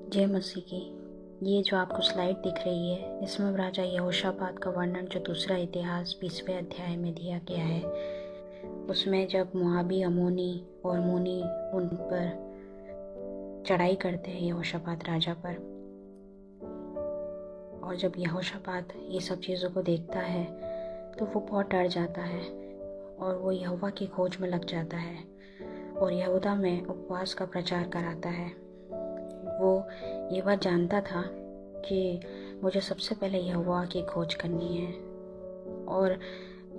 जय मसीह की। ये जो आपको स्लाइड दिख रही है, इसमें राजा यहोशापात का वर्णन जो दूसरा इतिहास 20वें अध्याय में दिया गया है, उसमें जब मोआबी, अमोनी और मोनी उन पर चढ़ाई करते हैं यहोशापात राजा पर, और जब यहोशापात ये सब चीज़ों को देखता है तो वो बहुत डर जाता है और वो यहोवा की खोज में लग जाता है और यहूदा में उपवास का प्रचार कराता है। वो ये बात जानता था कि मुझे सबसे पहले यहोवा की खोज करनी है, और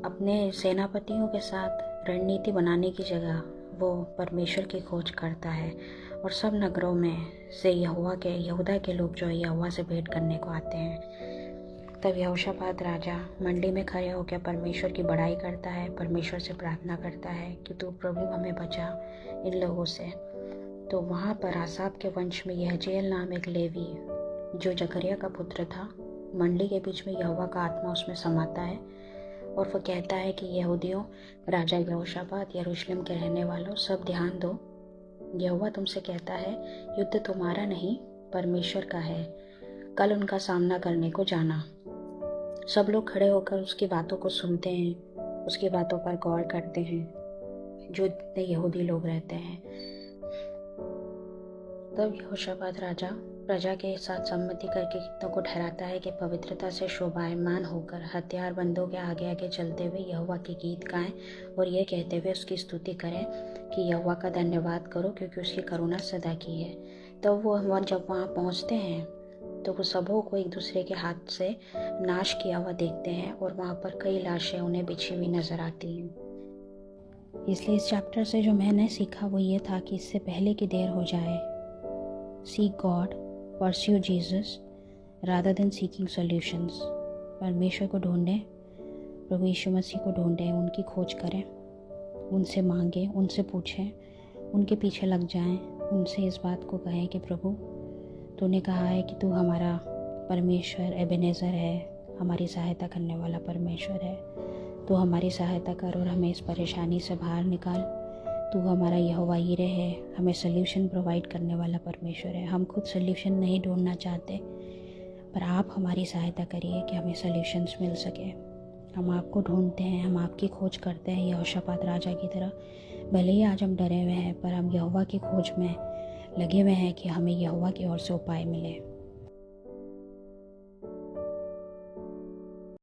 अपने सेनापतियों के साथ रणनीति बनाने की जगह वो परमेश्वर की खोज करता है। और सब नगरों में से यहूदा के लोग जो है यहोवा से भेंट करने को आते हैं। तब यहोशापात राजा मंडी में खड़े होकर परमेश्वर की बड़ाई करता है, परमेश्वर से प्रार्थना करता है कि तू प्रभु हमें बचा इन लोगों से। तो वहाँ पर आसाप के वंश में यहजेल नाम एक लेवी जो जकरिया का पुत्र था, मंडी के बीच में यहोवा का आत्मा उसमें समाता है और वो कहता है कि यहूदियों, राजा यहोशापात, यरूशलेम के रहने वालों, सब ध्यान दो। यहोवा तुमसे कहता है युद्ध तुम्हारा नहीं परमेश्वर का है, कल उनका सामना करने को जाना। सब लोग खड़े होकर उसकी बातों को सुनते हैं, उसकी बातों पर गौर करते हैं जो इतने यहूदी लोग रहते हैं। तब यहोशापात राजा प्रजा के साथ सम्मति करके कितनों को ठहराता है कि पवित्रता से शोभायमान होकर हथियारबंदों के आगे आगे चलते हुए यहोवा के गीत गाएं और ये कहते हुए उसकी स्तुति करें कि यहोवा का धन्यवाद करो क्योंकि उसकी करुणा सदा की है। तब वो जब वहाँ पहुँचते हैं तो वो सबों को एक दूसरे के हाथ से नाश किया हुआ देखते हैं और वहाँ पर कई लाशें उन्हें बिछी हुई नजर आती हैं। इसलिए इस चैप्टर से जो मैंने सीखा वो ये था कि इससे पहले कि देर हो जाए, Seek God, pursue Jesus rather than seeking solutions। परमेश्वर को ढूंढें, प्रभु यीशु मसीह को ढूंढें, उनकी खोज करें, उनसे मांगें, उनसे पूछें, उनके पीछे लग जाएं, उनसे इस बात को कहें कि प्रभु तूने कहा है कि तू हमारा परमेश्वर एबेनेज़र है, हमारी सहायता करने वाला परमेश्वर है। तू हमारी सहायता कर और हमें इस परेशानी से बाहर निकाल। तू हमारा यहोवा यीरे है, हमें सल्यूशन प्रोवाइड करने वाला परमेश्वर है। हम खुद सल्यूशन नहीं ढूंढना चाहते, पर आप हमारी सहायता करिए कि हमें सल्यूशंस मिल सके। हम आपको ढूंढते हैं, हम आपकी खोज करते हैं यहोशापात राजा की तरह। भले ही आज हम डरे हुए हैं, पर हम यहोवा की खोज में लगे हुए हैं कि हमें यहोवा की ओर से उपाय मिले।